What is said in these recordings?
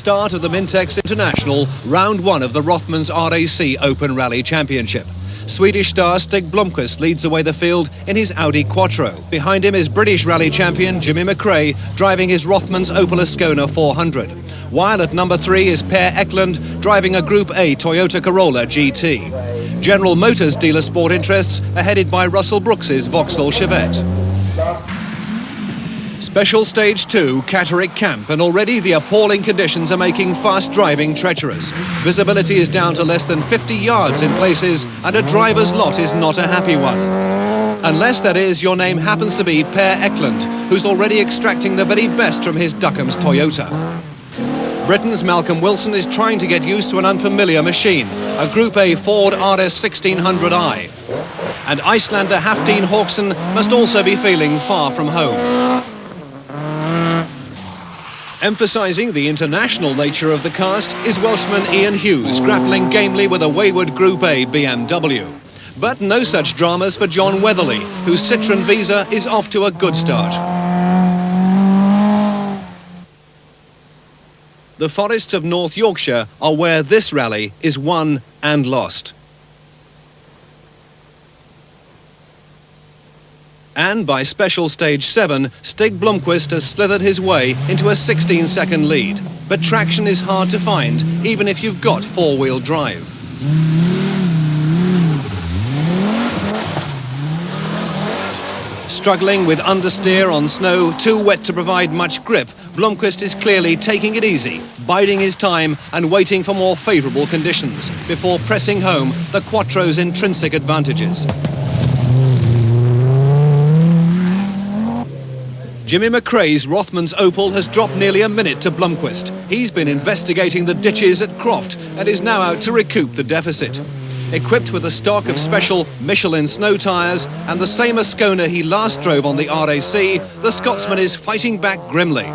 start of the Mintex International, round one of the Rothmans RAC Open Rally Championship. Swedish star Stig Blomqvist leads away the field in his Audi Quattro. Behind him is British rally champion Jimmy McRae, driving his Rothmans Opel Ascona 400. While at number 3 is Per Eklund, driving a Group A Toyota Corolla GT. General Motors dealer sport interests are headed by Russell Brooks's Vauxhall Chevette. Special Stage 2, Catterick Camp, and already the appalling conditions are making fast driving treacherous. Visibility is down to less than 50 yards in places, and a driver's lot is not a happy one. Unless, that is, your name happens to be Per Eklund, who's already extracting the very best from his Duckham's Toyota. Britain's Malcolm Wilson is trying to get used to an unfamiliar machine, a Group A Ford RS 1600i. And Icelander Hafteen Hawkson must also be feeling far from home. Emphasising the international nature of the cast is Welshman Ian Hughes, grappling gamely with a wayward Group A BMW. But no such dramas for John Weatherly, whose Citroën Visa is off to a good start. The forests of North Yorkshire are where this rally is won and lost. And by Special Stage 7, Stig Blomqvist has slithered his way into a 16-second lead. But traction is hard to find, even if you've got four-wheel drive. Struggling with understeer on snow too wet to provide much grip, Blomqvist is clearly taking it easy, biding his time and waiting for more favourable conditions before pressing home the Quattro's intrinsic advantages. Jimmy McRae's Rothmans Opel has dropped nearly a minute to Blomqvist. He's been investigating the ditches at Croft and is now out to recoup the deficit. Equipped with a stock of special Michelin snow tyres and the same Ascona he last drove on the RAC, the Scotsman is fighting back grimly.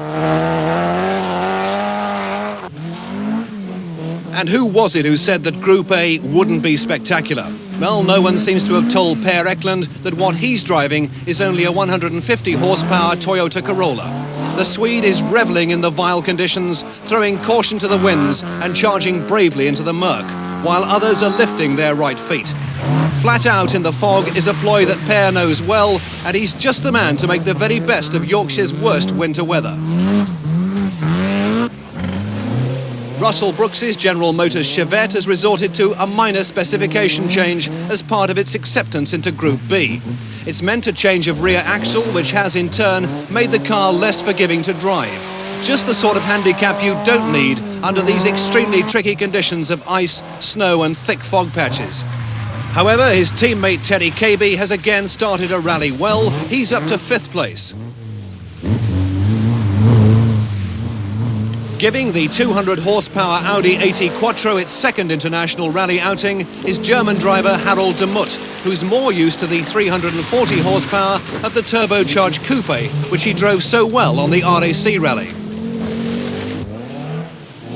And who was it who said that Group A wouldn't be spectacular? Well, no one seems to have told Per Eklund that what he's driving is only a 150 horsepower Toyota Corolla. The Swede is revelling in the vile conditions, throwing caution to the winds and charging bravely into the murk, while others are lifting their right feet. Flat out in the fog is a ploy that Per knows well, and he's just the man to make the very best of Yorkshire's worst winter weather. Russell Brooks's General Motors Chevette has resorted to a minor specification change as part of its acceptance into Group B. It's meant a change of rear axle, which has in turn made the car less forgiving to drive. Just the sort of handicap you don't need under these extremely tricky conditions of ice, snow and thick fog patches. However, his teammate Terry Cabey has again started a rally well. He's up to 5th place. Giving the 200 horsepower Audi A8 Quattro its second international rally outing is German driver Harald de Mutt, who's more used to the 340 horsepower of the turbocharged coupe, which he drove so well on the RAC rally.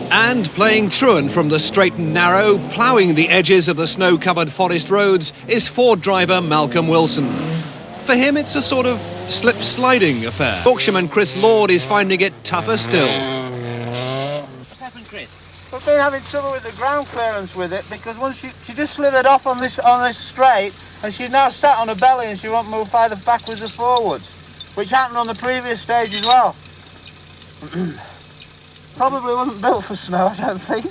And playing truant from the straight and narrow, ploughing the edges of the snow-covered forest roads, is Ford driver Malcolm Wilson. For him, it's a sort of slip-sliding affair. Yorkshireman Chris Lord is finding it tougher still. Chris? We've been having trouble with the ground clearance with it because once she just slithered off on this straight and she's now sat on her belly and she won't move either backwards or forwards, which happened on the previous stage as well. Probably wasn't built for snow, I don't think.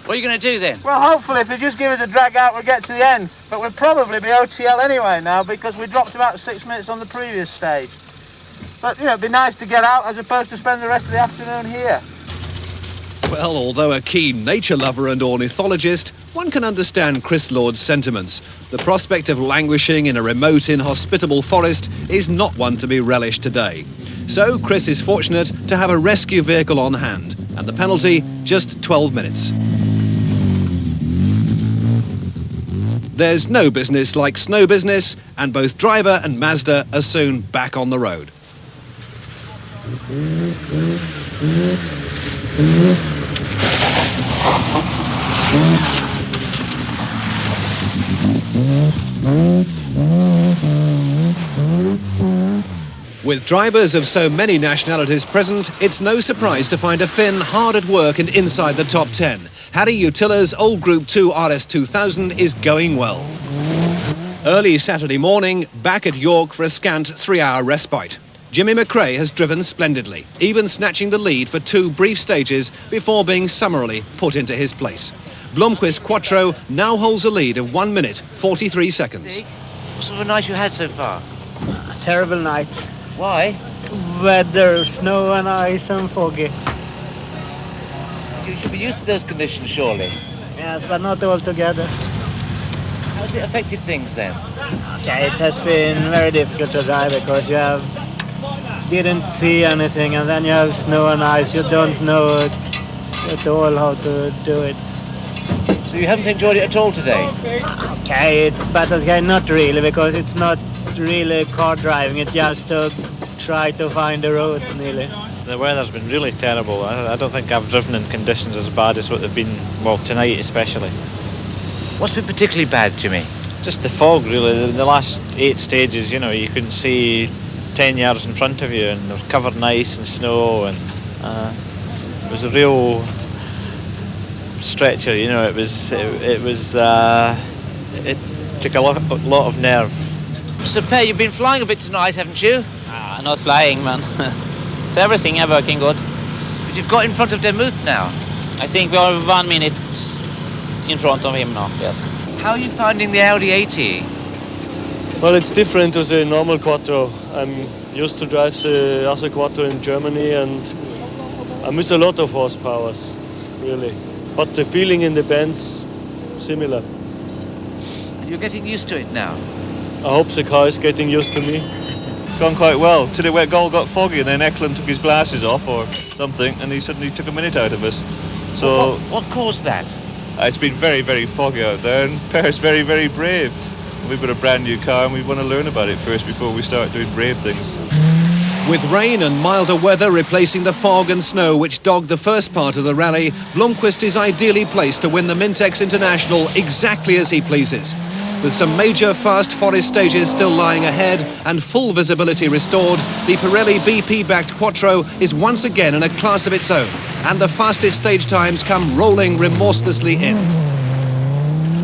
What are you going to do then? Well, hopefully if they just give us a drag out we'll get to the end, but we'll probably be OTL anyway now because we dropped about 6 minutes on the previous stage. But you know, it'd be nice to get out as opposed to spend the rest of the afternoon here. Well, although a keen nature lover and ornithologist, one can understand Chris Lord's sentiments. The prospect of languishing in a remote, inhospitable forest is not one to be relished today. So Chris is fortunate to have a rescue vehicle on hand, and the penalty just 12 minutes. There's no business like snow business, and both driver and Mazda are soon back on the road. With drivers of so many nationalities present, it's no surprise to find a Finn hard at work and inside the top 10. Harry Utilla's old Group 2 RS2000 is going well. Early Saturday morning, back at York for a scant 3-hour respite. Jimmy McRae has driven splendidly, even snatching the lead for 2 brief stages before being summarily put into his place. Blomqvist Quattro now holds a lead of 1 minute 43 seconds. What sort of a night you had so far? A terrible night. Why? Weather, snow and ice and foggy. You should be used to those conditions, surely. Yes, but not all together. How's it affected things then? Okay, it has been very difficult to drive because didn't see anything, and then you have snow and ice. You don't know at all how to do it. So you haven't enjoyed it at all today? Okay, but okay, not really, because it's not really car driving. It's just to try to find the road, nearly. The weather's been really terrible. I don't think I've driven in conditions as bad as what they've been, well, tonight especially. What's been particularly bad, Jimmy? Just the fog, really. The last 8 stages, you know, you couldn't see 10 yards in front of you, and it was covered in ice and snow, and it was a real stretcher, you know. It took a lot of nerve. So, Per, you've been flying a bit tonight, haven't you? Not flying, man. Everything is working good. But you've got in front of Demuth now. I think we are 1 minute in front of him now, yes. How are you finding the Audi AT? Well, it's different to the normal Quattro. I'm used to drive the other Quattro in Germany, and I miss a lot of horsepowers, really. But the feeling in the band's similar. You're getting used to it now. I hope the car is getting used to me. Gone quite well. Today where Goal got foggy and then Eklund took his glasses off or something and he suddenly took a minute out of us. So What caused that? It's been very, very foggy out there and Per's very, very brave. We've got a brand new car and we want to learn about it first before we start doing brave things. With rain and milder weather replacing the fog and snow which dogged the first part of the rally, Blomqvist is ideally placed to win the Mintex International exactly as he pleases. With some major fast forest stages still lying ahead and full visibility restored, the Pirelli BP-backed Quattro is once again in a class of its own, and the fastest stage times come rolling remorselessly in.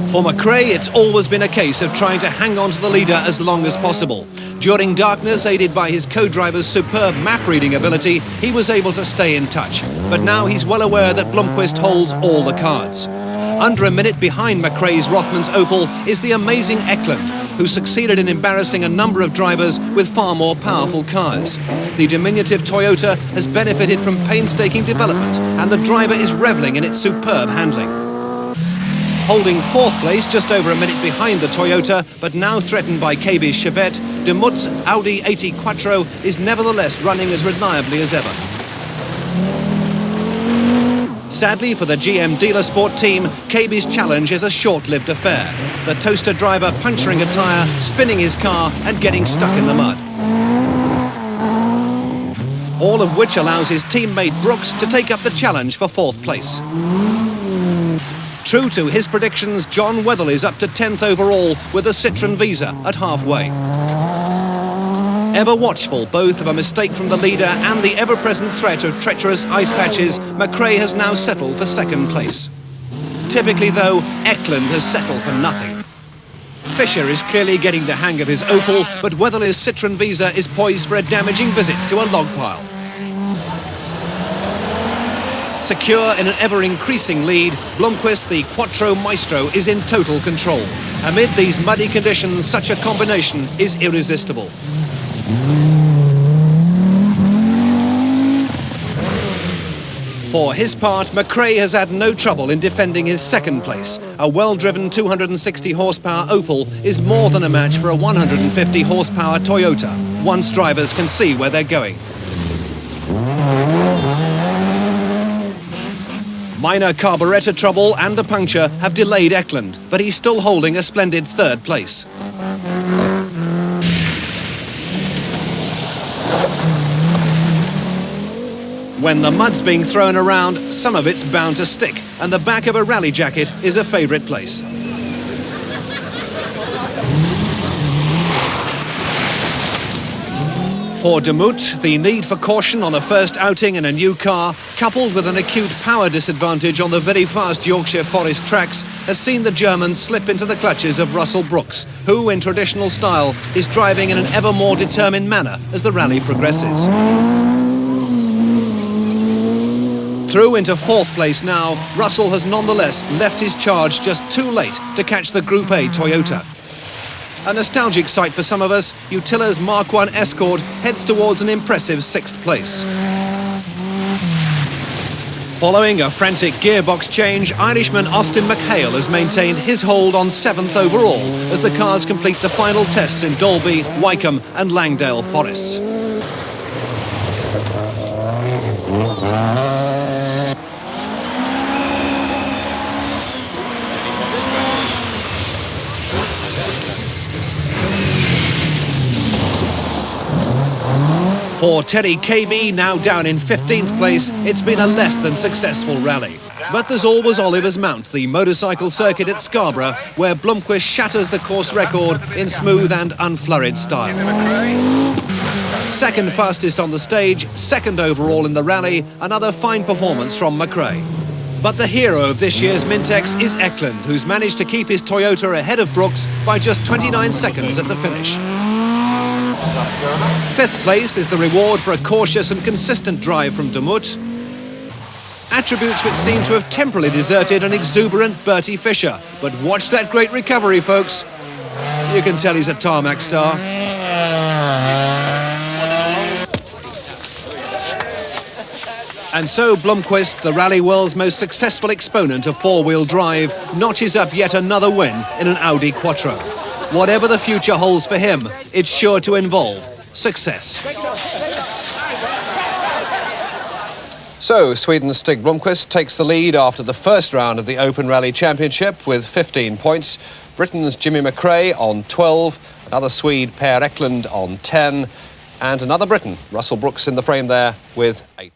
For McRae, it's always been a case of trying to hang on to the leader as long as possible. During darkness, aided by his co-driver's superb map-reading ability, he was able to stay in touch. But now he's well aware that Blomqvist holds all the cards. Under a minute behind McRae's Rothmans Opel is the amazing Eklund, who succeeded in embarrassing a number of drivers with far more powerful cars. The diminutive Toyota has benefited from painstaking development, and the driver is reveling in its superb handling. Holding 4th place, just over a minute behind the Toyota, but now threatened by KB's Chevette, Demuth's Audi AT Quattro is nevertheless running as reliably as ever. Sadly for the GM Dealer Sport team, KB's challenge is a short-lived affair. The toaster driver puncturing a tyre, spinning his car and getting stuck in the mud. All of which allows his teammate Brooks to take up the challenge for 4th place. True to his predictions, John Weatherly is up to 10th overall with a Citroën Visa at halfway. Ever watchful both of a mistake from the leader and the ever-present threat of treacherous ice patches, McRae has now settled for 2nd place. Typically, though, Eklund has settled for nothing. Fisher is clearly getting the hang of his Opel, but Weatherly's Citroën Visa is poised for a damaging visit to a log pile. Secure in an ever-increasing lead, Blomqvist, the Quattro Maestro, is in total control. Amid these muddy conditions, such a combination is irresistible. For his part, McRae has had no trouble in defending his 2nd place. A well-driven 260 horsepower Opel is more than a match for a 150 horsepower Toyota, once drivers can see where they're going. Minor carburettor trouble and a puncture have delayed Eklund, but he's still holding a splendid 3rd place. When the mud's being thrown around, some of it's bound to stick, and the back of a rally jacket is a favourite place. For Demuth, the need for caution on a first outing in a new car, coupled with an acute power disadvantage on the very fast Yorkshire Forest tracks, has seen the Germans slip into the clutches of Russell Brooks, who, in traditional style, is driving in an ever more determined manner as the rally progresses. Through into fourth place now, Russell has nonetheless left his charge just too late to catch the Group A Toyota. A nostalgic sight for some of us, Utilla's Mark I Escort heads towards an impressive sixth place. Following a frantic gearbox change, Irishman Austin McHale has maintained his hold on seventh overall as the cars complete the final tests in Dalby, Wycombe and Langdale forests. For Terry KB, now down in 15th place, it's been a less than successful rally. But there's always Oliver's Mount, the motorcycle circuit at Scarborough, where Blomqvist shatters the course record in smooth and unflurried style. Second fastest on the stage, second overall in the rally, another fine performance from McRae. But the hero of this year's Mintex is Eklund, who's managed to keep his Toyota ahead of Brooks by just 29 seconds at the finish. Fifth place is the reward for a cautious and consistent drive from Demuth. Attributes which seem to have temporarily deserted an exuberant Bertie Fisher. But watch that great recovery, folks. You can tell he's a tarmac star. And so Blomqvist, the rally world's most successful exponent of four-wheel drive, notches up yet another win in an Audi Quattro. Whatever the future holds for him, it's sure to involve success. So, Sweden's Stig Blomqvist takes the lead after the first round of the Open Rally Championship with 15 points. Britain's Jimmy McRae on 12, another Swede Per Eklund on 10, and another Briton, Russell Brooks, in the frame there with 8.